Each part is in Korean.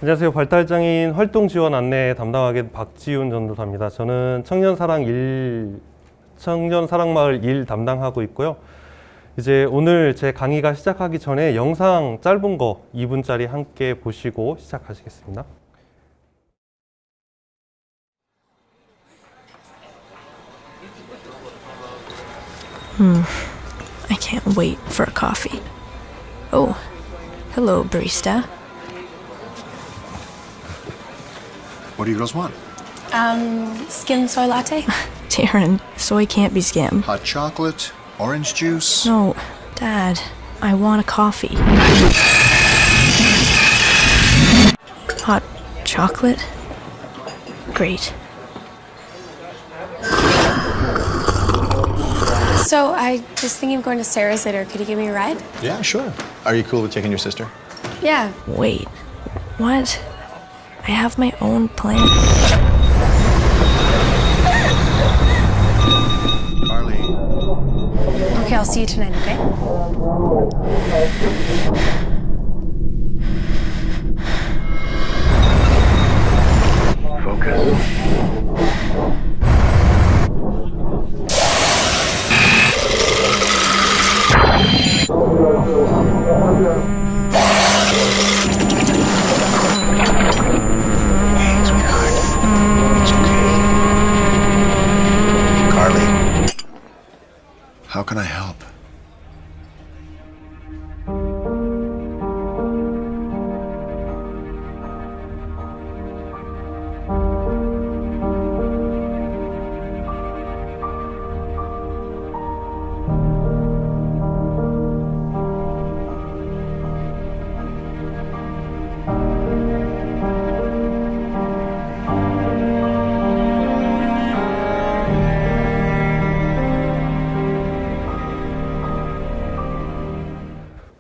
안녕하세요. 발달장애인 활동 지원 안내 담당하게 된 박지훈 전도사입니다. 저는 청년사랑마을 1 담당하고 있고요. 이제 오늘 제 강의가 시작하기 전에 영상 짧은 거 2분짜리 함께 보시고 시작하시겠습니다. I can't wait for a coffee. Oh, hello, barista. What do you girls want? Skim soy latte? Darren, soy can't be skim. Hot chocolate? Orange juice? No, Dad, I want a coffee. Hot chocolate? Great. So I was thinking of going to Sarah's later. Could you give me a ride? Yeah, sure. Are you cool with taking your sister? Yeah. Wait, what? I have my own plan. Carly. Okay, I'll see you tonight, okay? Carly. How can I help?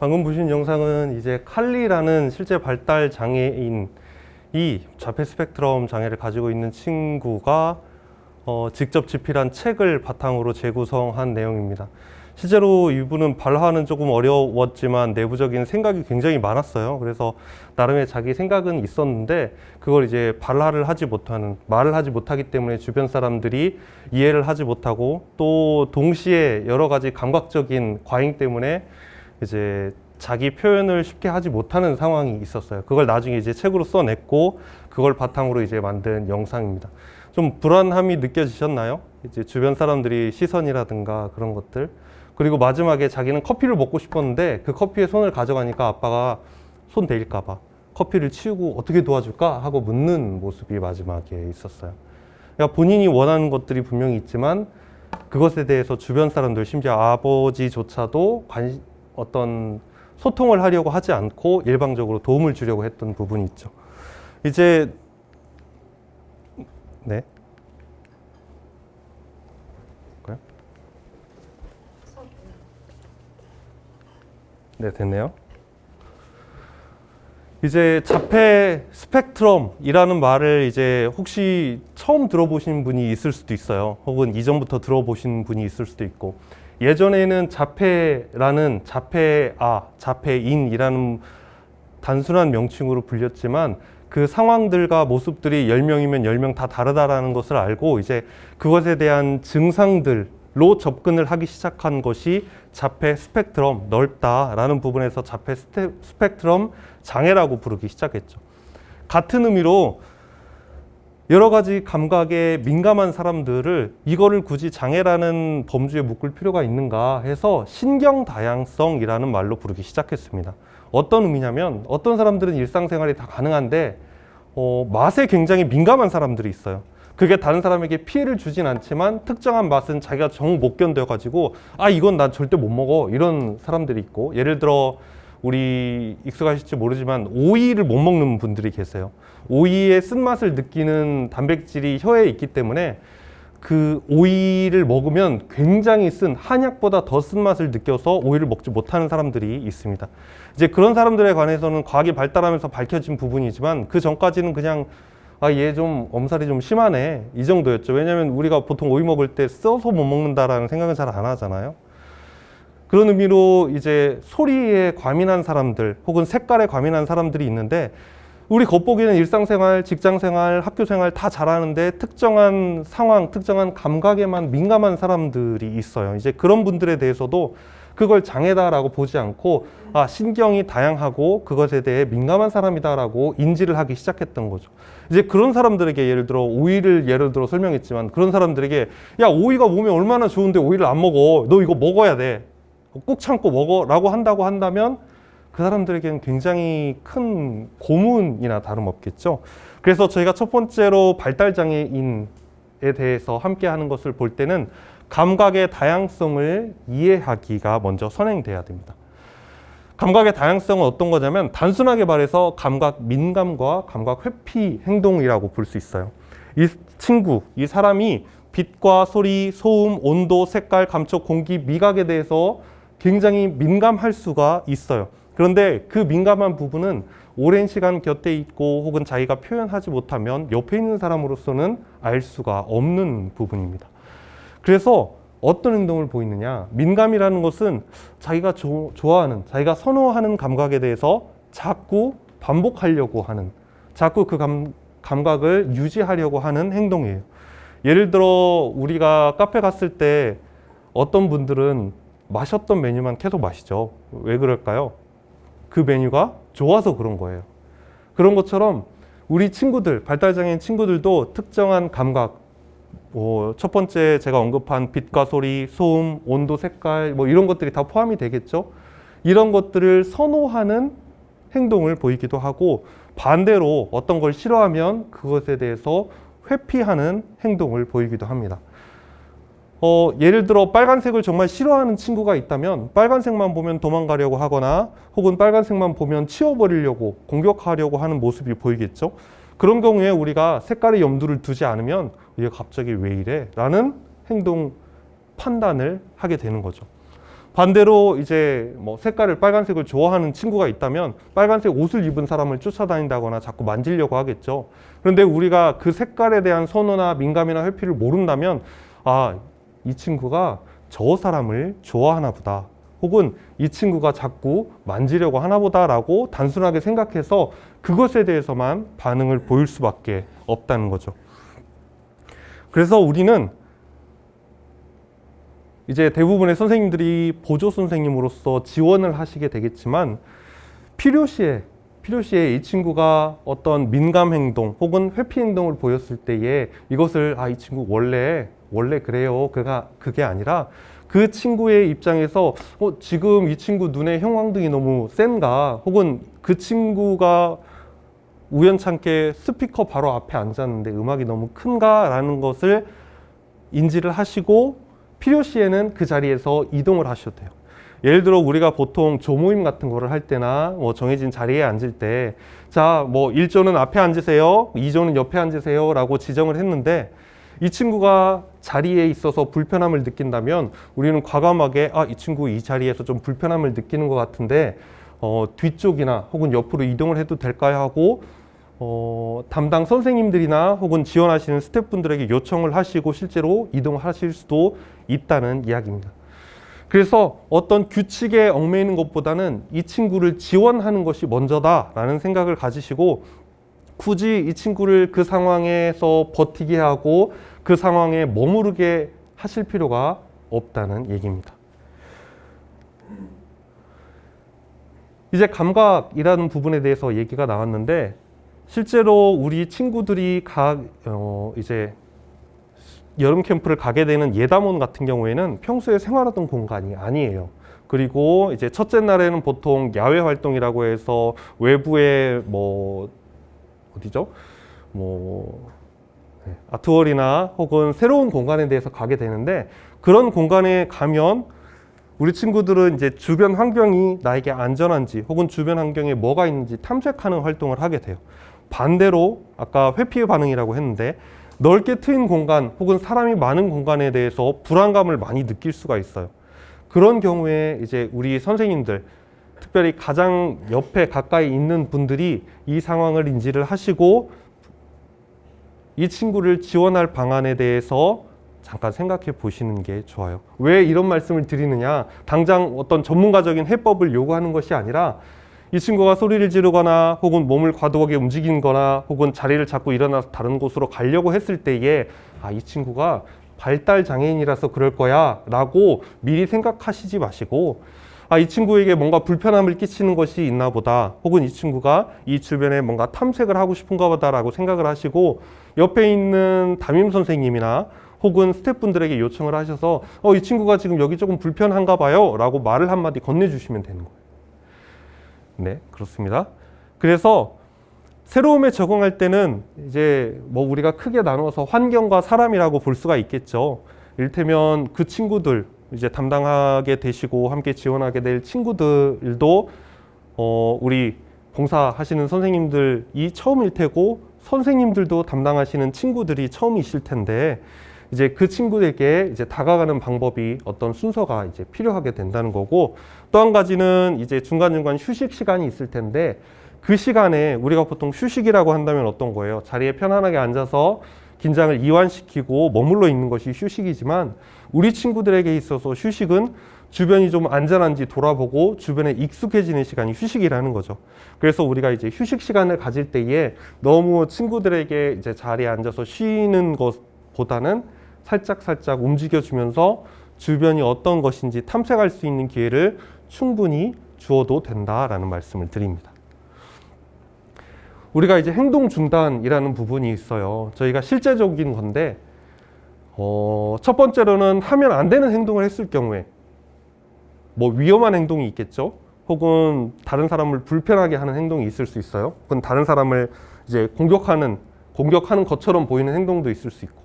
방금 보신 영상은 이제 칼리라는 실제 발달 장애인이 자폐 스펙트럼 장애를 가지고 있는 친구가 직접 집필한 책을 바탕으로 재구성한 내용입니다. 실제로 이분은 발화는 조금 어려웠지만 내부적인 생각이 굉장히 많았어요. 그래서 나름의 자기 생각은 있었는데 그걸 이제 발화를 하지 못하는, 말을 하지 못하기 때문에 주변 사람들이 이해를 하지 못하고 또 동시에 여러 가지 감각적인 과잉 때문에 이제 자기 표현을 쉽게 하지 못하는 상황이 있었어요. 그걸 나중에 이제 책으로 써냈고 그걸 바탕으로 이제 만든 영상입니다. 좀 불안함이 느껴지셨나요? 이제 주변 사람들이 시선이라든가 그런 것들. 그리고 마지막에 자기는 커피를 먹고 싶었는데 그 커피에 손을 가져가니까 아빠가 손 대일까 봐 커피를 치우고 어떻게 도와줄까 하고 묻는 모습이 마지막에 있었어요. 그러니까 본인이 원하는 것들이 분명히 있지만 그것에 대해서 주변 사람들, 심지어 아버지조차도 어떤 소통을 하려고 하지 않고 일방적으로 도움을 주려고 했던 부분이 있죠. 이제 네. 네, 됐네요. 이제 자폐 스펙트럼이라는 말을 이제 혹시 처음 들어보신 분이 있을 수도 있어요. 혹은 이전부터 들어보신 분이 있을 수도 있고. 예전에는 자폐라는 자폐인이라는 단순한 명칭으로 불렸지만 그 상황들과 모습들이 10명이면 10명 다 다르다라는 것을 알고 이제 그것에 대한 증상들로 접근을 하기 시작한 것이 자폐 스펙트럼, 넓다라는 부분에서 자폐 스펙트럼 장애라고 부르기 시작했죠. 같은 의미로 여러 가지 감각에 민감한 사람들을 이거를 굳이 장애라는 범주에 묶을 필요가 있는가 해서 신경 다양성이라는 말로 부르기 시작했습니다. 어떤 의미냐면 어떤 사람들은 일상생활이 다 가능한데 맛에 굉장히 민감한 사람들이 있어요. 그게 다른 사람에게 피해를 주진 않지만 특정한 맛은 자기가 정 못 견뎌가지고 아 이건 난 절대 못 먹어 이런 사람들이 있고, 예를 들어 우리 익숙하실지 모르지만 오이를 못 먹는 분들이 계세요. 오이의 쓴맛을 느끼는 단백질이 혀에 있기 때문에 그 오이를 먹으면 굉장히 쓴, 한약보다 더 쓴맛을 느껴서 오이를 먹지 못하는 사람들이 있습니다. 이제 그런 사람들에 관해서는 과학이 발달하면서 밝혀진 부분이지만 그 전까지는 그냥 아, 얘 좀 엄살이 좀 심하네 이 정도였죠. 왜냐하면 우리가 보통 오이 먹을 때 써서 못 먹는다라는 생각은 잘 안 하잖아요. 그런 의미로 이제 소리에 과민한 사람들 혹은 색깔에 과민한 사람들이 있는데 우리 겉보기는 일상생활, 직장생활, 학교생활 다 잘하는데 특정한 상황, 특정한 감각에만 민감한 사람들이 있어요. 이제 그런 분들에 대해서도 그걸 장애다라고 보지 않고 아, 신경이 다양하고 그것에 대해 민감한 사람이다라고 인지를 하기 시작했던 거죠. 이제 그런 사람들에게 예를 들어 오이를 예를 들어 설명했지만 그런 사람들에게 야, 오이가 몸에 얼마나 좋은데 오이를 안 먹어. 너 이거 먹어야 돼. 꾹 참고 먹어 라고 한다고 한다면 그 사람들에게는 굉장히 큰 고문이나 다름없겠죠. 그래서 저희가 첫 번째로 발달장애인에 대해서 함께 하는 것을 볼 때는 감각의 다양성을 이해하기가 먼저 선행돼야 됩니다. 감각의 다양성은 어떤 거냐면 단순하게 말해서 감각 민감과 감각 회피 행동이라고 볼 수 있어요. 이 친구, 이 사람이 빛과 소리, 소음, 온도, 색깔, 감촉, 공기, 미각에 대해서 굉장히 민감할 수가 있어요. 그런데 그 민감한 부분은 오랜 시간 곁에 있고 혹은 자기가 표현하지 못하면 옆에 있는 사람으로서는 알 수가 없는 부분입니다. 그래서 어떤 행동을 보이느냐? 민감이라는 것은 자기가 좋아하는, 자기가 선호하는 감각에 대해서 자꾸 반복하려고 하는, 자꾸 그 감각을 유지하려고 하는 행동이에요. 예를 들어 우리가 카페 갔을 때 어떤 분들은 마셨던 메뉴만 계속 마시죠. 왜 그럴까요? 그 메뉴가 좋아서 그런 거예요. 그런 것처럼 우리 친구들, 발달장애인 친구들도 특정한 감각, 첫 번째 제가 언급한 빛과 소리, 소음, 온도, 색깔 이런 것들이 다 포함이 되겠죠. 이런 것들을 선호하는 행동을 보이기도 하고 반대로 어떤 걸 싫어하면 그것에 대해서 회피하는 행동을 보이기도 합니다. 예를 들어 빨간색을 정말 싫어하는 친구가 있다면 빨간색만 보면 도망가려고 하거나 혹은 빨간색만 보면 치워버리려고 공격하려고 하는 모습이 보이겠죠. 그런 경우에 우리가 색깔의 염두를 두지 않으면 얘 갑자기 왜 이래? 라는 행동 판단을 하게 되는 거죠. 반대로 이제 색깔을 빨간색을 좋아하는 친구가 있다면 빨간색 옷을 입은 사람을 쫓아다닌다거나 자꾸 만지려고 하겠죠. 그런데 우리가 그 색깔에 대한 선호나 민감이나 회피를 모른다면 아, 이 친구가 저 사람을 좋아하나 보다. 혹은 이 친구가 자꾸 만지려고 하나 보다라고 단순하게 생각해서 그것에 대해서만 반응을 보일 수밖에 없다는 거죠. 그래서 우리는 이제 대부분의 선생님들이 보조 선생님으로서 지원을 하시게 되겠지만 필요시에 이 친구가 어떤 민감 행동 혹은 회피 행동을 보였을 때에 이것을 이 친구 원래 그래요. 그게 아니라 그 친구의 입장에서 지금 이 친구 눈에 형광등이 너무 센가 혹은 그 친구가 우연찮게 스피커 바로 앞에 앉았는데 음악이 너무 큰가 라는 것을 인지를 하시고 필요시에는 그 자리에서 이동을 하셔도 돼요. 예를 들어 우리가 보통 조모임 같은 거를 할 때나 정해진 자리에 앉을 때 자, 1조는 앞에 앉으세요, 2조는 옆에 앉으세요 라고 지정을 했는데 이 친구가 자리에 있어서 불편함을 느낀다면 우리는 과감하게 이 친구 이 자리에서 좀 불편함을 느끼는 것 같은데 뒤쪽이나 혹은 옆으로 이동을 해도 될까요 하고 담당 선생님들이나 혹은 지원하시는 스태프분들에게 요청을 하시고 실제로 이동하실 수도 있다는 이야기입니다. 그래서 어떤 규칙에 얽매이는 것보다는 이 친구를 지원하는 것이 먼저다라는 생각을 가지시고 굳이 이 친구를 그 상황에서 버티게 하고 그 상황에 머무르게 하실 필요가 없다는 얘기입니다. 이제 감각이라는 부분에 대해서 얘기가 나왔는데 실제로 우리 친구들이 이제 여름 캠프를 가게 되는 예담원 같은 경우에는 평소에 생활하던 공간이 아니에요. 그리고 이제 첫째 날에는 보통 야외 활동이라고 해서 외부에 아트월이나 혹은 새로운 공간에 대해서 가게 되는데 그런 공간에 가면 우리 친구들은 이제 주변 환경이 나에게 안전한지 혹은 주변 환경에 뭐가 있는지 탐색하는 활동을 하게 돼요. 반대로 아까 회피 반응이라고 했는데 넓게 트인 공간 혹은 사람이 많은 공간에 대해서 불안감을 많이 느낄 수가 있어요. 그런 경우에 이제 우리 선생님들, 특별히 가장 옆에 가까이 있는 분들이 이 상황을 인지를 하시고 이 친구를 지원할 방안에 대해서 잠깐 생각해 보시는 게 좋아요. 왜 이런 말씀을 드리느냐? 당장 어떤 전문가적인 해법을 요구하는 것이 아니라 이 친구가 소리를 지르거나 혹은 몸을 과도하게 움직이거나 혹은 자리를 잡고 일어나서 다른 곳으로 가려고 했을 때에 이 친구가 발달 장애인이라서 그럴 거야 라고 미리 생각하시지 마시고 이 친구에게 뭔가 불편함을 끼치는 것이 있나 보다 혹은 이 친구가 이 주변에 뭔가 탐색을 하고 싶은가 보다 라고 생각을 하시고 옆에 있는 담임 선생님이나 혹은 스태프분들에게 요청을 하셔서 이 친구가 지금 여기 조금 불편한가 봐요 라고 말을 한마디 건네주시면 되는 거예요. 네, 그렇습니다. 그래서 새로움에 적응할 때는 이제 뭐 우리가 크게 나눠서 환경과 사람이라고 볼 수가 있겠죠. 이를테면 그 친구들 이제 담당하게 되시고 함께 지원하게 될 친구들도 우리 봉사하시는 선생님들이 처음일 테고 선생님들도 담당하시는 친구들이 처음이실 텐데 이제 그 친구에게 이제 다가가는 방법이 어떤 순서가 이제 필요하게 된다는 거고 또 한 가지는 이제 중간중간 휴식 시간이 있을 텐데 그 시간에 우리가 보통 휴식이라고 한다면 어떤 거예요? 자리에 편안하게 앉아서 긴장을 이완시키고 머물러 있는 것이 휴식이지만 우리 친구들에게 있어서 휴식은 주변이 좀 안전한지 돌아보고 주변에 익숙해지는 시간이 휴식이라는 거죠. 그래서 우리가 이제 휴식 시간을 가질 때에 너무 친구들에게 이제 자리에 앉아서 쉬는 것보다는 살짝 움직여주면서 주변이 어떤 것인지 탐색할 수 있는 기회를 충분히 주어도 된다라는 말씀을 드립니다. 우리가 이제 행동 중단이라는 부분이 있어요. 저희가 실제적인 건데 첫 번째로는 하면 안 되는 행동을 했을 경우에 뭐 위험한 행동이 있겠죠. 혹은 다른 사람을 불편하게 하는 행동이 있을 수 있어요. 혹은 다른 사람을 이제 공격하는 것처럼 보이는 행동도 있을 수 있고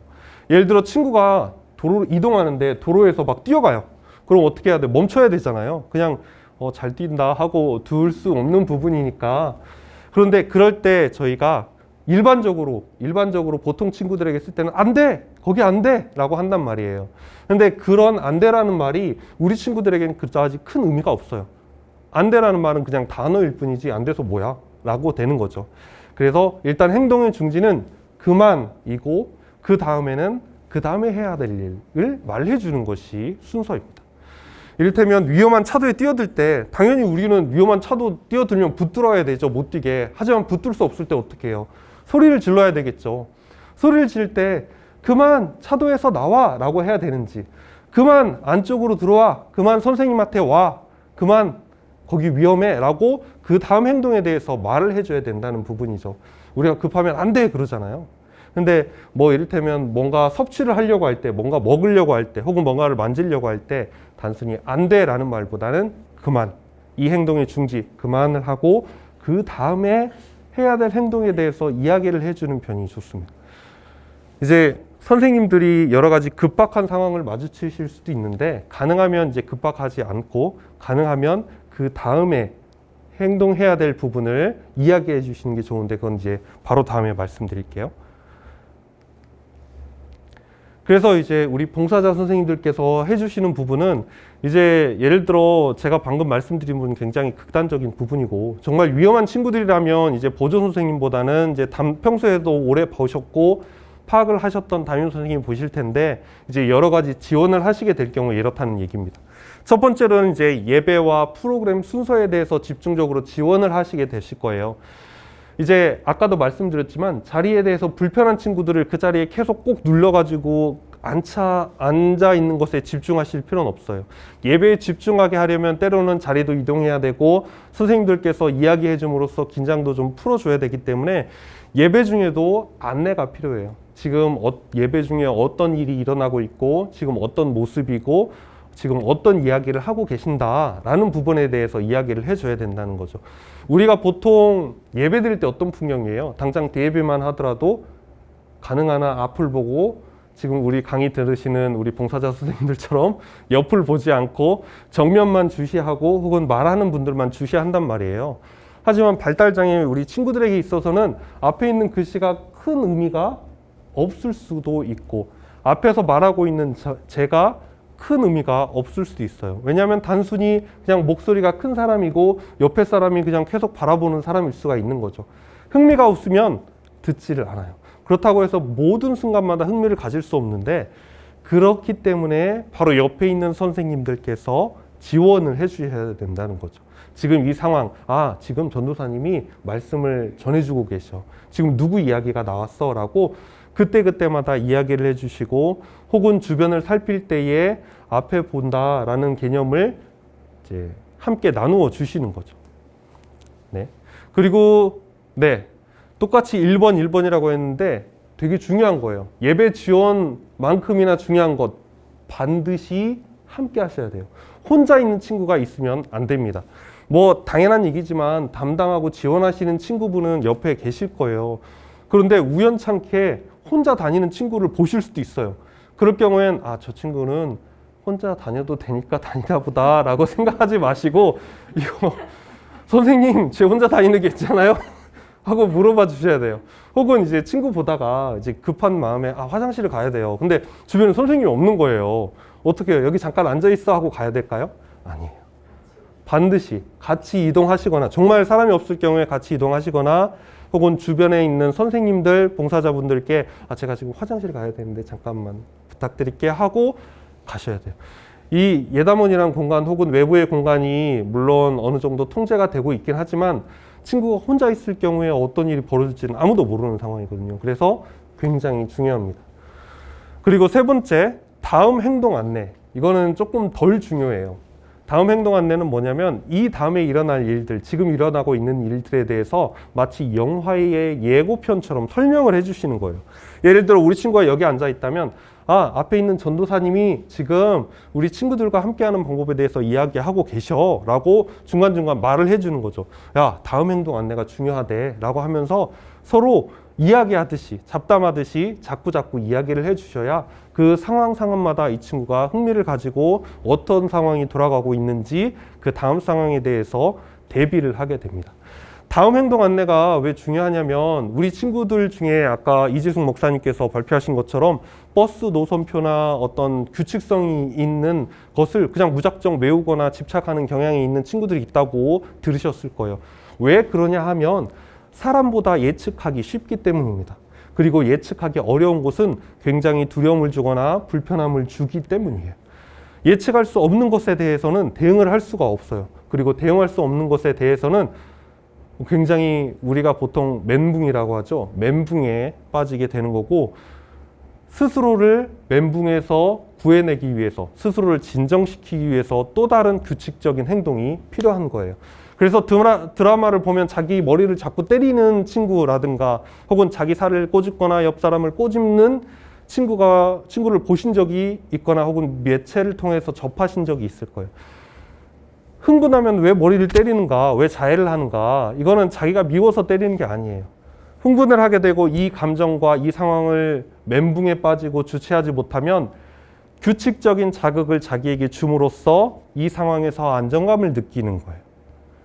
예를 들어 친구가 도로로 이동하는데 도로에서 막 뛰어가요. 그럼 어떻게 해야 돼? 멈춰야 되잖아요. 그냥 잘 뛴다 하고 둘 수 없는 부분이니까. 그런데 그럴 때 저희가 일반적으로 보통 친구들에게 쓸 때는 안 돼! 거기 안 돼! 라고 한단 말이에요. 근데 그런 안 돼라는 말이 우리 친구들에게는 그다지 큰 의미가 없어요. 안 돼라는 말은 그냥 단어일 뿐이지 안 돼서 뭐야? 라고 되는 거죠. 그래서 일단 행동의 중지는 그만이고 그 다음에 해야 될 일을 말해주는 것이 순서입니다. 이를테면 위험한 차도에 뛰어들 때 당연히 우리는 위험한 차도 뛰어들면 붙들어야 되죠. 못 뛰게. 하지만 붙들 수 없을 때 어떻게 해요? 소리를 질러야 되겠죠. 소리를 지를 때 그만 차도에서 나와 라고 해야 되는지 그만 안쪽으로 들어와 그만 선생님한테 와 그만 거기 위험해 라고 그 다음 행동에 대해서 말을 해줘야 된다는 부분이죠. 우리가 급하면 안 돼 그러잖아요. 근데 뭐 이를테면 뭔가 섭취를 하려고 할 때 뭔가 먹으려고 할 때 혹은 뭔가를 만지려고 할 때 단순히 안 돼 라는 말보다는 그만 이 행동의 중지 그만을 하고 그 다음에 해야 될 행동에 대해서 이야기를 해주는 편이 좋습니다. 이제 선생님들이 여러 가지 급박한 상황을 마주치실 수도 있는데 가능하면 이제 급박하지 않고 가능하면 그 다음에 행동해야 될 부분을 이야기해 주시는 게 좋은데 그건 이제 바로 다음에 말씀드릴게요. 그래서 이제 우리 봉사자 선생님들께서 해주시는 부분은 이제 예를 들어 제가 방금 말씀드린 부분은 굉장히 극단적인 부분이고 정말 위험한 친구들이라면 이제 보조 선생님보다는 이제 평소에도 오래 보셨고 파악을 하셨던 담임 선생님이 보실 텐데 이제 여러 가지 지원을 하시게 될 경우 이렇다는 얘기입니다. 첫 번째로는 이제 예배와 프로그램 순서에 대해서 집중적으로 지원을 하시게 되실 거예요. 이제 아까도 말씀드렸지만 자리에 대해서 불편한 친구들을 그 자리에 계속 꼭 눌러가지고 앉아 있는 것에 집중하실 필요는 없어요. 예배에 집중하게 하려면 때로는 자리도 이동해야 되고 선생님들께서 이야기해 줌으로써 긴장도 좀 풀어줘야 되기 때문에 예배 중에도 안내가 필요해요. 지금 예배 중에 어떤 일이 일어나고 있고 지금 어떤 모습이고 지금 어떤 이야기를 하고 계신다라는 부분에 대해서 이야기를 해줘야 된다는 거죠. 우리가 보통 예배 드릴 때 어떤 풍경이에요? 당장 대예배만 하더라도 가능한 한 앞을 보고 지금 우리 강의 들으시는 우리 봉사자 선생님들처럼 옆을 보지 않고 정면만 주시하고 혹은 말하는 분들만 주시한단 말이에요. 하지만 발달장애 우리 친구들에게 있어서는 앞에 있는 글씨가 큰 의미가 없을 수도 있고 앞에서 말하고 있는 제가 큰 의미가 없을 수도 있어요. 왜냐하면 단순히 그냥 목소리가 큰 사람이고 옆에 사람이 그냥 계속 바라보는 사람일 수가 있는 거죠. 흥미가 없으면 듣지를 않아요. 그렇다고 해서 모든 순간마다 흥미를 가질 수 없는데 그렇기 때문에 바로 옆에 있는 선생님들께서 지원을 해 주셔야 된다는 거죠. 지금 이 상황, 지금 전도사님이 말씀을 전해주고 계셔. 지금 누구 이야기가 나왔어? 라고 그때그때마다 이야기를 해주시고, 혹은 주변을 살필 때에 앞에 본다라는 개념을 이제 함께 나누어 주시는 거죠. 네. 그리고, 네. 똑같이 1번, 1번이라고 했는데 되게 중요한 거예요. 예배 지원만큼이나 중요한 것, 반드시 함께 하셔야 돼요. 혼자 있는 친구가 있으면 안 됩니다. 뭐 당연한 얘기지만 담당하고 지원하시는 친구분은 옆에 계실 거예요. 그런데 우연찮게 혼자 다니는 친구를 보실 수도 있어요. 그럴 경우엔 저 친구는 혼자 다녀도 되니까 다니나 보다 라고 생각하지 마시고, 이거 선생님 쟤 혼자 다니는 게 있잖아요 하고 물어봐 주셔야 돼요. 혹은 이제 친구 보다가 이제 급한 마음에 화장실을 가야 돼요. 근데 주변에 선생님이 없는 거예요. 어떻게 해요? 여기 잠깐 앉아 있어 하고 가야 될까요? 아니에요. 반드시 같이 이동하시거나, 정말 사람이 없을 경우에 같이 이동하시거나, 혹은 주변에 있는 선생님들, 봉사자분들께 제가 지금 화장실 가야 되는데 잠깐만 부탁드릴게 하고 가셔야 돼요. 이 예담원이라는 공간 혹은 외부의 공간이 물론 어느 정도 통제가 되고 있긴 하지만 친구가 혼자 있을 경우에 어떤 일이 벌어질지는 아무도 모르는 상황이거든요. 그래서 굉장히 중요합니다. 그리고 세 번째, 다음 행동 안내. 이거는 조금 덜 중요해요. 다음 행동 안내는 뭐냐면 이 다음에 일어날 일들, 지금 일어나고 있는 일들에 대해서 마치 영화의 예고편처럼 설명을 해주시는 거예요. 예를 들어 우리 친구가 여기 앉아 있다면 앞에 있는 전도사님이 지금 우리 친구들과 함께하는 방법에 대해서 이야기하고 계셔 라고 중간중간 말을 해주는 거죠. 야, 다음 행동 안내가 중요하대 라고 하면서 서로 이야기하듯이, 잡담하듯이 자꾸 이야기를 해주셔야 그 상황마다 이 친구가 흥미를 가지고 어떤 상황이 돌아가고 있는지 그 다음 상황에 대해서 대비를 하게 됩니다. 다음 행동 안내가 왜 중요하냐면 우리 친구들 중에 아까 이재숙 목사님께서 발표하신 것처럼 버스 노선표나 어떤 규칙성이 있는 것을 그냥 무작정 외우거나 집착하는 경향이 있는 친구들이 있다고 들으셨을 거예요. 왜 그러냐 하면 사람보다 예측하기 쉽기 때문입니다. 그리고 예측하기 어려운 것은 굉장히 두려움을 주거나 불편함을 주기 때문이에요. 예측할 수 없는 것에 대해서는 대응을 할 수가 없어요. 그리고 대응할 수 없는 것에 대해서는 굉장히 우리가 보통 멘붕이라고 하죠. 멘붕에 빠지게 되는 거고, 스스로를 멘붕에서 구해내기 위해서, 스스로를 진정시키기 위해서 또 다른 규칙적인 행동이 필요한 거예요. 그래서 드라마를 보면 자기 머리를 자꾸 때리는 친구라든가 혹은 자기 살을 꼬집거나 옆 사람을 꼬집는 친구를 보신 적이 있거나 혹은 매체를 통해서 접하신 적이 있을 거예요. 흥분하면 왜 머리를 때리는가? 왜 자해를 하는가? 이거는 자기가 미워서 때리는 게 아니에요. 흥분을 하게 되고 이 감정과 이 상황을 멘붕에 빠지고 주체하지 못하면 규칙적인 자극을 자기에게 줌으로써 이 상황에서 안정감을 느끼는 거예요.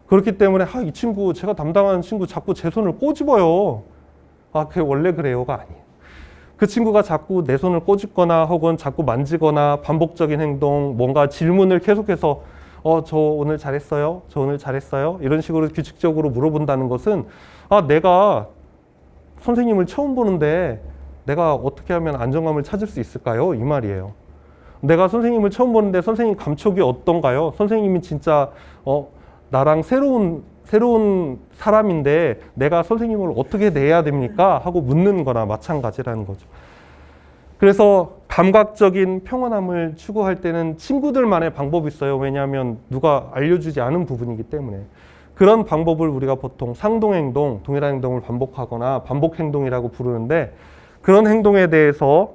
그렇기 때문에 이 친구, 제가 담당하는 친구 자꾸 제 손을 꼬집어요. 그게 원래 그래요가 아니에요. 그 친구가 자꾸 내 손을 꼬집거나 혹은 자꾸 만지거나 반복적인 행동, 뭔가 질문을 계속해서 저 오늘 잘했어요? 저 오늘 잘했어요? 이런 식으로 규칙적으로 물어본다는 것은 내가 선생님을 처음 보는데 내가 어떻게 하면 안정감을 찾을 수 있을까요? 이 말이에요. 내가 선생님을 처음 보는데 선생님 감촉이 어떤가요? 선생님이 진짜 나랑 새로운 사람인데 내가 선생님을 어떻게 대해야 됩니까? 하고 묻는 거나 마찬가지라는 거죠. 그래서 감각적인 평온함을 추구할 때는 친구들만의 방법이 있어요. 왜냐하면 누가 알려주지 않은 부분이기 때문에. 그런 방법을 우리가 보통 상동행동, 동일한 행동을 반복하거나 반복행동이라고 부르는데, 그런 행동에 대해서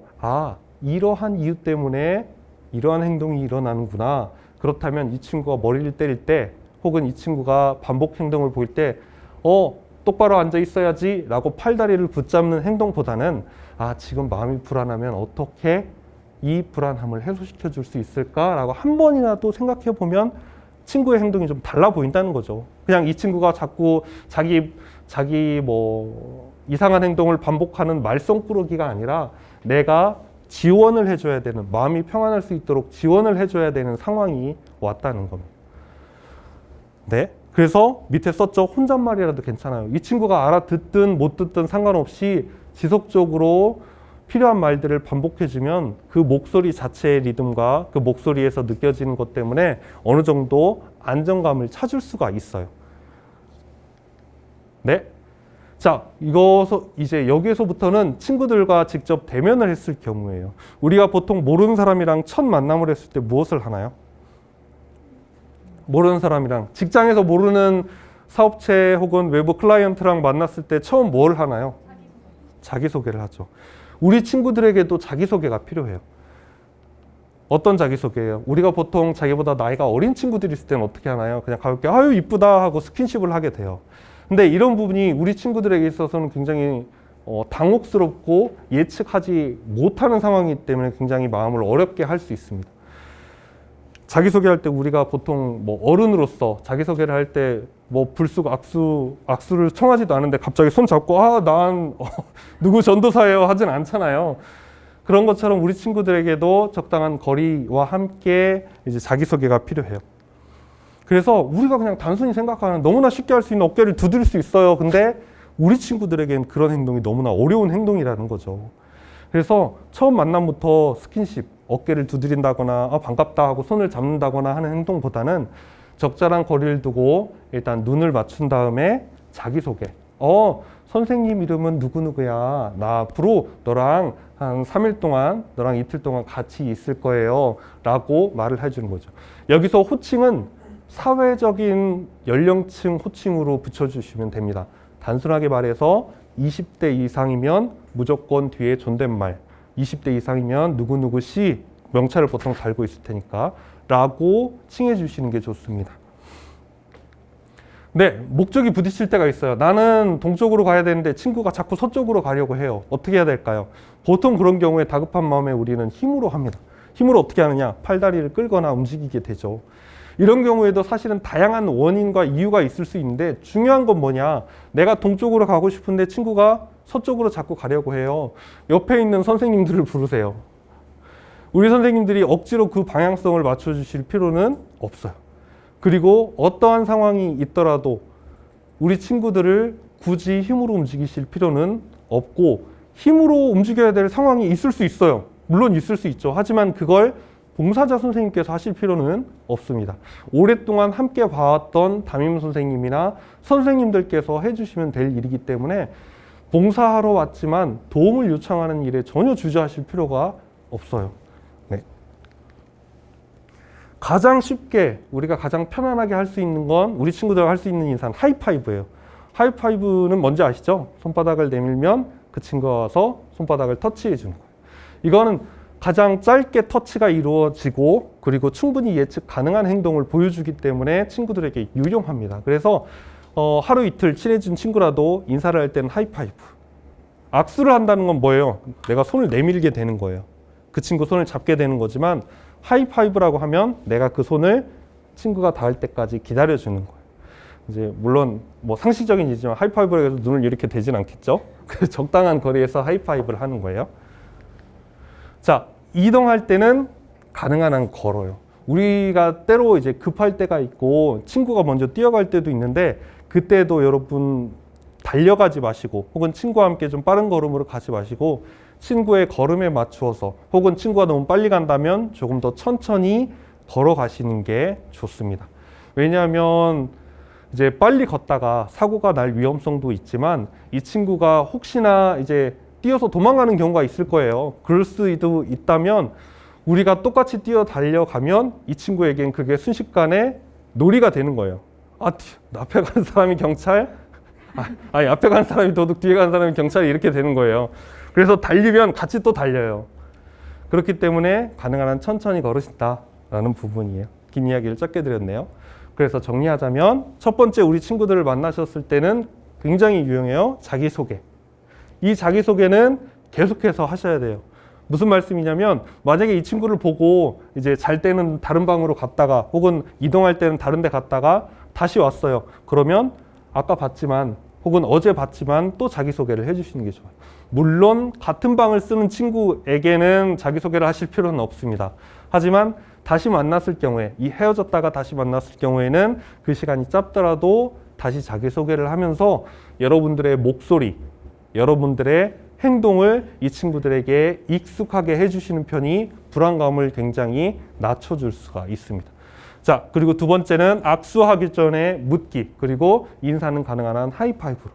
이러한 이유 때문에 이러한 행동이 일어나는구나. 그렇다면 이 친구가 머리를 때릴 때 혹은 이 친구가 반복 행동을 보일 때 똑바로 앉아 있어야지 라고 팔다리를 붙잡는 행동보다는 지금 마음이 불안하면 어떻게 이 불안함을 해소시켜 줄 수 있을까 라고 한 번이라도 생각해 보면 친구의 행동이 좀 달라 보인다는 거죠. 그냥 이 친구가 자꾸 자기 뭐 이상한 행동을 반복하는 말썽꾸러기가 아니라 내가 지원을 해줘야 되는, 마음이 평안할 수 있도록 지원을 해줘야 되는 상황이 왔다는 겁니다. 네. 그래서 밑에 썼죠. 혼잣말이라도 괜찮아요. 이 친구가 알아듣든 못 듣든 상관없이 지속적으로 필요한 말들을 반복해주면 그 목소리 자체의 리듬과 그 목소리에서 느껴지는 것 때문에 어느 정도 안정감을 찾을 수가 있어요. 네. 자, 이제 여기에서부터는 친구들과 직접 대면을 했을 경우에요. 우리가 보통 모르는 사람이랑 첫 만남을 했을 때 무엇을 하나요? 모르는 사람이랑 직장에서 모르는 사업체 혹은 외부 클라이언트랑 만났을 때 처음 뭘 하나요? 자기소개를 하죠. 우리 친구들에게도 자기소개가 필요해요. 어떤 자기소개예요? 우리가 보통 자기보다 나이가 어린 친구들이 있을 때는 어떻게 하나요? 그냥 가볍게 아유 이쁘다 하고 스킨십을 하게 돼요. 근데 이런 부분이 우리 친구들에게 있어서는 굉장히 당혹스럽고 예측하지 못하는 상황이기 때문에 굉장히 마음을 어렵게 할 수 있습니다. 자기소개할 때 우리가 보통 뭐 어른으로서 자기소개를 할 때 뭐 불쑥 악수를 청하지도 않은데 갑자기 손 잡고 난 누구 전도사예요 하진 않잖아요. 그런 것처럼 우리 친구들에게도 적당한 거리와 함께 이제 자기소개가 필요해요. 그래서 우리가 그냥 단순히 생각하는 너무나 쉽게 할 수 있는 어깨를 두드릴 수 있어요. 근데 우리 친구들에겐 그런 행동이 너무나 어려운 행동이라는 거죠. 그래서 처음 만남부터 스킨십, 어깨를 두드린다거나 반갑다 하고 손을 잡는다거나 하는 행동보다는 적절한 거리를 두고 일단 눈을 맞춘 다음에 자기소개. 선생님 이름은 누구누구야. 나 앞으로 너랑 한 3일 동안, 너랑 이틀 동안 같이 있을 거예요. 라고 말을 해주는 거죠. 여기서 호칭은 사회적인 연령층 호칭으로 붙여주시면 됩니다. 단순하게 말해서 20대 이상이면 무조건 뒤에 존댓말, 20대 이상이면 누구누구 씨 명찰을 보통 달고 있을 테니까 라고 칭해 주시는 게 좋습니다. 네, 목적이 부딪힐 때가 있어요. 나는 동쪽으로 가야 되는데 친구가 자꾸 서쪽으로 가려고 해요. 어떻게 해야 될까요? 보통 그런 경우에 다급한 마음에 우리는 힘으로 합니다. 힘으로 어떻게 하느냐? 팔다리를 끌거나 움직이게 되죠. 이런 경우에도 사실은 다양한 원인과 이유가 있을 수 있는데 중요한 건 뭐냐? 내가 동쪽으로 가고 싶은데 친구가 서쪽으로 자꾸 가려고 해요. 옆에 있는 선생님들을 부르세요. 우리 선생님들이 억지로 그 방향성을 맞춰주실 필요는 없어요. 그리고 어떠한 상황이 있더라도 우리 친구들을 굳이 힘으로 움직이실 필요는 없고 힘으로 움직여야 될 상황이 있을 수 있어요. 물론 있을 수 있죠. 하지만 그걸 봉사자 선생님께서 하실 필요는 없습니다. 오랫동안 함께 봐왔던 담임 선생님이나 선생님들께서 해주시면 될 일이기 때문에 봉사하러 왔지만 도움을 요청하는 일에 전혀 주저하실 필요가 없어요. 네. 가장 쉽게 우리가 가장 편안하게 할 수 있는 건 우리 친구들과 할 수 있는 인사는 하이파이브예요. 하이파이브는 뭔지 아시죠? 손바닥을 내밀면 그 친구가 와서 손바닥을 터치해 주는 거예요. 이거는 가장 짧게 터치가 이루어지고 그리고 충분히 예측 가능한 행동을 보여주기 때문에 친구들에게 유용합니다. 그래서 하루 이틀 친해진 친구라도 인사를 할 때는 하이파이브. 악수를 한다는 건 뭐예요? 내가 손을 내밀게 되는 거예요. 그 친구 손을 잡게 되는 거지만 하이파이브라고 하면 내가 그 손을 친구가 닿을 때까지 기다려주는 거예요. 이제 물론 뭐 상식적인 일이지만 하이파이브라고 해서 눈을 이렇게 대진 않겠죠? 그래서 적당한 거리에서 하이파이브를 하는 거예요. 자, 이동할 때는 가능한 한 걸어요. 우리가 때로 이제 급할 때가 있고 친구가 먼저 뛰어갈 때도 있는데 그때도 여러분 달려가지 마시고 혹은 친구와 함께 좀 빠른 걸음으로 가지 마시고 친구의 걸음에 맞추어서 혹은 친구가 너무 빨리 간다면 조금 더 천천히 걸어가시는 게 좋습니다. 왜냐하면 이제 빨리 걷다가 사고가 날 위험성도 있지만 이 친구가 혹시나 이제 뛰어서 도망가는 경우가 있을 거예요. 그럴 수도 있다면 우리가 똑같이 뛰어 달려가면 이 친구에겐 그게 순식간에 놀이가 되는 거예요. 앞에 가는 사람이 경찰? 앞에 가는 사람이 도둑, 뒤에 가는 사람이 경찰 이렇게 되는 거예요. 그래서 달리면 같이 또 달려요. 그렇기 때문에 가능한 한 천천히 걸으신다라는 부분이에요. 긴 이야기를 짧게 드렸네요. 그래서 정리하자면 첫 번째 우리 친구들을 만나셨을 때는 굉장히 유용해요. 자기소개. 이 자기소개는 계속해서 하셔야 돼요. 무슨 말씀이냐면 만약에 이 친구를 보고 이제 잘 때는 다른 방으로 갔다가 혹은 이동할 때는 다른 데 갔다가 다시 왔어요. 그러면 아까 봤지만 혹은 어제 봤지만 또 자기소개를 해주시는 게 좋아요. 물론 같은 방을 쓰는 친구에게는 자기소개를 하실 필요는 없습니다. 하지만 다시 만났을 경우에 이 헤어졌다가 다시 만났을 경우에는 그 시간이 짧더라도 다시 자기소개를 하면서 여러분들의 목소리, 여러분들의 행동을 이 친구들에게 익숙하게 해주시는 편이 불안감을 굉장히 낮춰줄 수가 있습니다. 자, 그리고 두 번째는 악수하기 전에 묻기, 그리고 인사는 가능한 한 하이파이브로.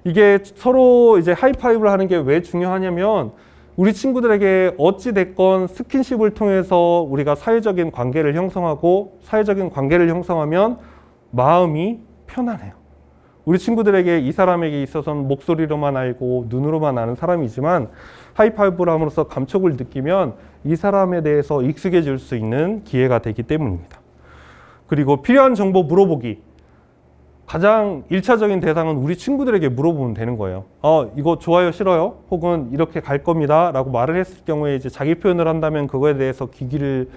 이게 서로 이제 하이파이브를 하는 게 왜 중요하냐면 우리 친구들에게 어찌 됐건 스킨십을 통해서 우리가 사회적인 관계를 형성하고 사회적인 관계를 형성하면 마음이 편안해요. 우리 친구들에게 이 사람에게 있어서는 목소리로만 알고 눈으로만 아는 사람이지만 하이파이브를 함으로써 감촉을 느끼면 이 사람에 대해서 익숙해질 수 있는 기회가 되기 때문입니다. 그리고 필요한 정보 물어보기. 가장 1차적인 대상은 우리 친구들에게 물어보면 되는 거예요. 이거 좋아요, 싫어요? 혹은 이렇게 갈 겁니다. 라고 말을 했을 경우에 이제 자기 표현을 한다면 그거에 대해서 귀를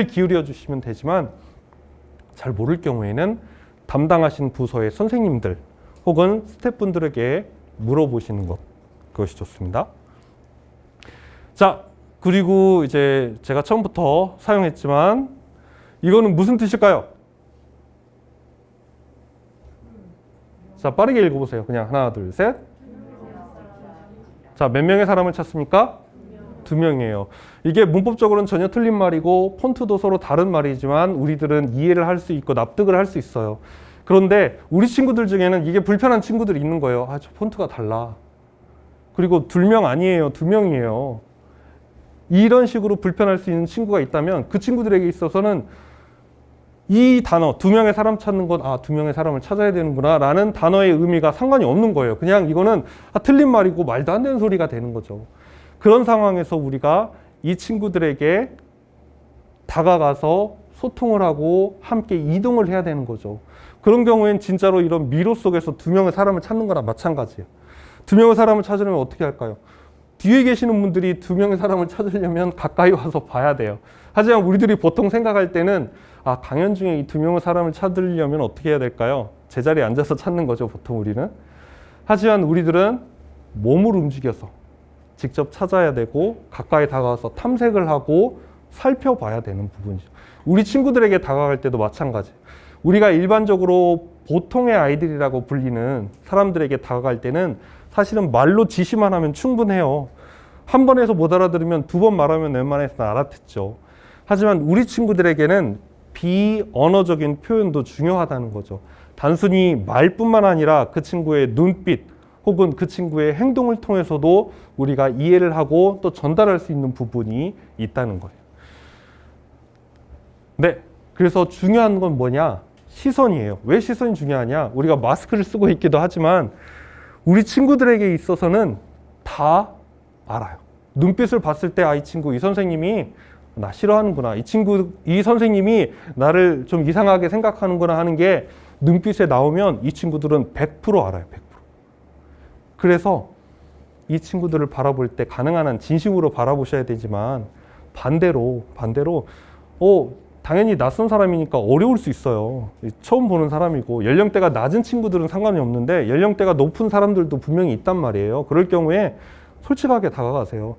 기울여 주시면 되지만 잘 모를 경우에는 담당하신 부서의 선생님들 혹은 스태프분들에게 물어보시는 것. 그것이 좋습니다. 자, 그리고 이제 제가 처음부터 사용했지만 이거는 무슨 뜻일까요? 자, 빠르게 읽어보세요. 그냥 하나, 둘, 셋. 자, 몇 명의 사람을 찾습니까? 2명이에요. 이게 문법적으로는 전혀 틀린 말이고 폰트도 서로 다른 말이지만 우리들은 이해를 할 수 있고 납득을 할 수 있어요. 그런데 우리 친구들 중에는 이게 불편한 친구들이 있는 거예요. 저 폰트가 달라. 그리고 2명 아니에요. 2명이에요. 이런 식으로 불편할 수 있는 친구가 있다면 그 친구들에게 있어서는 이 단어, 2명의 사람 찾는 건 2명의 사람을 찾아야 되는구나 라는 단어의 의미가 상관이 없는 거예요. 그냥 이거는 틀린 말이고 말도 안 되는 소리가 되는 거죠. 그런 상황에서 우리가 이 친구들에게 다가가서 소통을 하고 함께 이동을 해야 되는 거죠. 그런 경우엔 진짜로 이런 미로 속에서 2명의 사람을 찾는 거랑 마찬가지예요. 2명의 사람을 찾으려면 어떻게 할까요? 뒤에 계시는 분들이 2명의 사람을 찾으려면 가까이 와서 봐야 돼요. 하지만 우리들이 보통 생각할 때는 강연 중에 이 2명의 사람을 찾으려면 어떻게 해야 될까요? 제자리에 앉아서 찾는 거죠, 보통 우리는. 하지만 우리들은 몸을 움직여서 직접 찾아야 되고 가까이 다가와서 탐색을 하고 살펴봐야 되는 부분이죠. 우리 친구들에게 다가갈 때도 마찬가지예요. 우리가 일반적으로 보통의 아이들이라고 불리는 사람들에게 다가갈 때는 사실은 말로 지시만 하면 충분해요. 한 번 해서 못 알아들으면 2번 말하면 웬만해서 알아듣죠. 하지만 우리 친구들에게는 비언어적인 표현도 중요하다는 거죠. 단순히 말뿐만 아니라 그 친구의 눈빛 혹은 그 친구의 행동을 통해서도 우리가 이해를 하고 또 전달할 수 있는 부분이 있다는 거예요. 네, 그래서 중요한 건 뭐냐? 시선이에요. 왜 시선이 중요하냐? 우리가 마스크를 쓰고 있기도 하지만 우리 친구들에게 있어서는 다 알아요. 눈빛을 봤을 때 이 친구, 이 선생님이 나 싫어하는구나. 이 선생님이 나를 좀 이상하게 생각하는구나 하는 게 눈빛에 나오면 이 친구들은 100% 알아요. 100%. 그래서 이 친구들을 바라볼 때 가능한 한 진심으로 바라보셔야 되지만 반대로 당연히 낯선 사람이니까 어려울 수 있어요. 처음 보는 사람이고 연령대가 낮은 친구들은 상관이 없는데 연령대가 높은 사람들도 분명히 있단 말이에요. 그럴 경우에 솔직하게 다가가세요.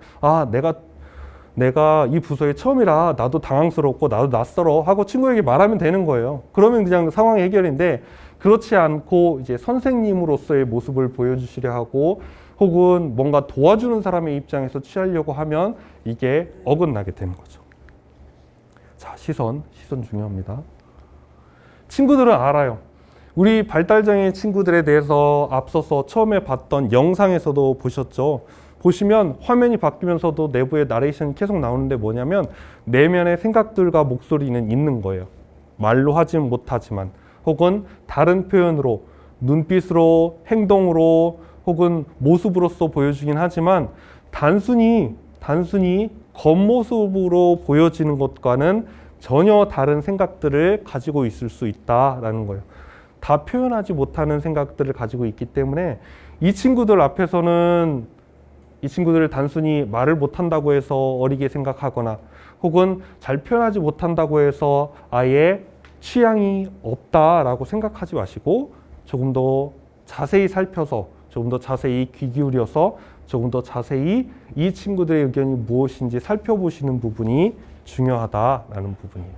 내가 이 부서에 처음이라 나도 당황스럽고 나도 낯설어 하고 친구에게 말하면 되는 거예요. 그러면 그냥 상황의 해결인데 그렇지 않고 이제 선생님으로서의 모습을 보여주시려 하고 혹은 뭔가 도와주는 사람의 입장에서 취하려고 하면 이게 어긋나게 되는 거죠. 자, 시선 중요합니다. 친구들은 알아요. 우리 발달장애 친구들에 대해서 앞서서 처음에 봤던 영상에서도 보셨죠. 보시면 화면이 바뀌면서도 내부의 나레이션이 계속 나오는데 뭐냐면 내면의 생각들과 목소리는 있는 거예요. 말로 하진 못하지만 혹은 다른 표현으로 눈빛으로 행동으로 혹은 모습으로서 보여주긴 하지만 단순히 겉모습으로 보여지는 것과는 전혀 다른 생각들을 가지고 있을 수 있다라는 거예요. 다 표현하지 못하는 생각들을 가지고 있기 때문에 이 친구들 앞에서는 이 친구들을 단순히 말을 못한다고 해서 어리게 생각하거나 혹은 잘 표현하지 못한다고 해서 아예 취향이 없다라고 생각하지 마시고 조금 더 자세히 살펴서 조금 더 자세히 귀 기울여서 조금 더 자세히 이 친구들의 의견이 무엇인지 살펴보시는 부분이 중요하다라는 부분이에요.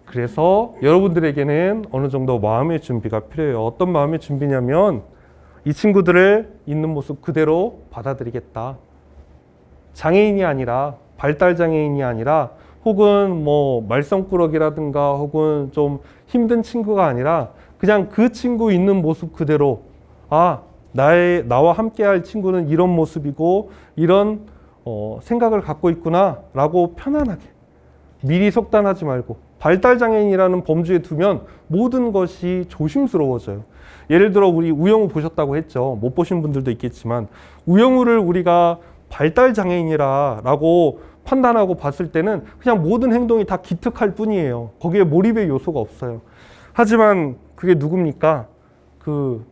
그래서 여러분들에게는 어느 정도 마음의 준비가 필요해요. 어떤 마음의 준비냐면 이 친구들을 있는 모습 그대로 받아들이겠다. 장애인이 아니라 발달장애인이 아니라 혹은 뭐 말썽꾸러기라든가 혹은 좀 힘든 친구가 아니라 그냥 그 친구 있는 모습 그대로 나와 함께할 친구는 이런 모습이고 이런 생각을 갖고 있구나라고 편안하게 미리 속단하지 말고 발달장애인이라는 범주에 두면 모든 것이 조심스러워져요. 예를 들어 우리 우영우 보셨다고 했죠. 못 보신 분들도 있겠지만 우영우를 우리가 발달장애인이라고 판단하고 봤을 때는 그냥 모든 행동이 다 기특할 뿐이에요. 거기에 몰입의 요소가 없어요. 하지만 그게 누굽니까? 그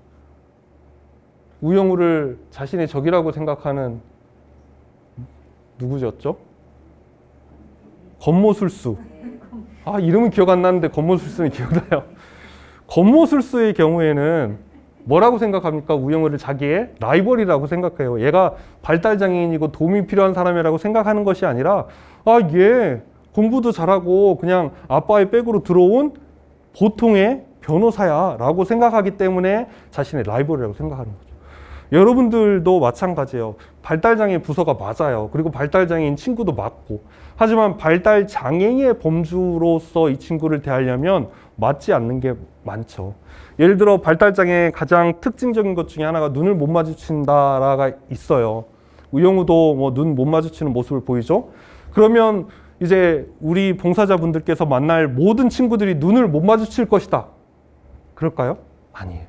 우영우를 자신의 적이라고 생각하는 누구였죠? 권모술수. 이름은 기억 안 나는데 권모술수는 기억나요. 권모술수의 경우에는 뭐라고 생각합니까? 우영우를 자기의 라이벌이라고 생각해요. 얘가 발달장애인이고 도움이 필요한 사람이라고 생각하는 것이 아니라 얘 공부도 잘하고 그냥 아빠의 백으로 들어온 보통의 변호사야 라고 생각하기 때문에 자신의 라이벌이라고 생각하는 거죠. 여러분들도 마찬가지예요. 발달장애 부서가 맞아요. 그리고 발달장애인 친구도 맞고. 하지만 발달장애의 범주로서 이 친구를 대하려면 맞지 않는 게 많죠. 예를 들어 발달장애의 가장 특징적인 것 중에 하나가 눈을 못 마주친다가 있어요. 우영우도 뭐 눈 못 마주치는 모습을 보이죠. 그러면 이제 우리 봉사자분들께서 만날 모든 친구들이 눈을 못 마주칠 것이다. 그럴까요? 아니에요.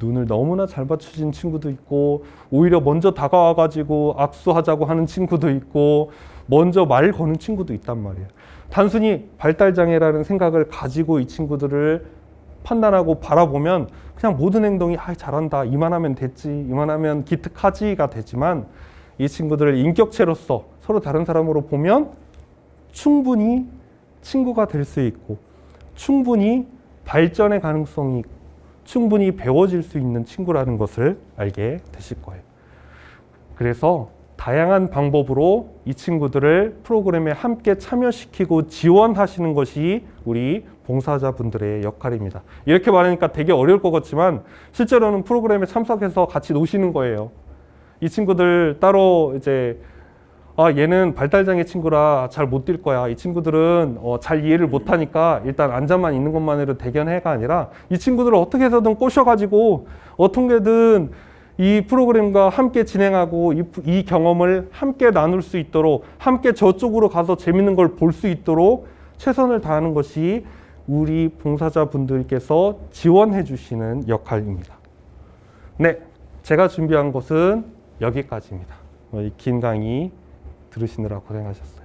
눈을 너무나 잘 맞추신 친구도 있고 오히려 먼저 다가와가지고 악수하자고 하는 친구도 있고 먼저 말 거는 친구도 있단 말이에요. 단순히 발달장애라는 생각을 가지고 이 친구들을 판단하고 바라보면 그냥 모든 행동이 잘한다, 이만하면 됐지, 이만하면 기특하지가 되지만 이 친구들을 인격체로서 서로 다른 사람으로 보면 충분히 친구가 될 수 있고 충분히 발전의 가능성이 있고 충분히 배워질 수 있는 친구라는 것을 알게 되실 거예요. 그래서 다양한 방법으로 이 친구들을 프로그램에 함께 참여시키고 지원하시는 것이 우리 봉사자분들의 역할입니다. 이렇게 말하니까 되게 어려울 것 같지만 실제로는 프로그램에 참석해서 같이 노시는 거예요. 이 친구들 따로 이제 얘는 발달장애 친구라 잘 못 뛸 거야. 이 친구들은 잘 이해를 못하니까 일단 앉아만 있는 것만으로 대견해가 아니라 이 친구들을 어떻게 해서든 꼬셔가지고 어떻게든 이 프로그램과 함께 진행하고 이 경험을 함께 나눌 수 있도록 함께 저쪽으로 가서 재밌는 걸 볼 수 있도록 최선을 다하는 것이 우리 봉사자분들께서 지원해 주시는 역할입니다. 네, 제가 준비한 것은 여기까지입니다. 이 긴 강의 들으시느라 고생하셨습니다.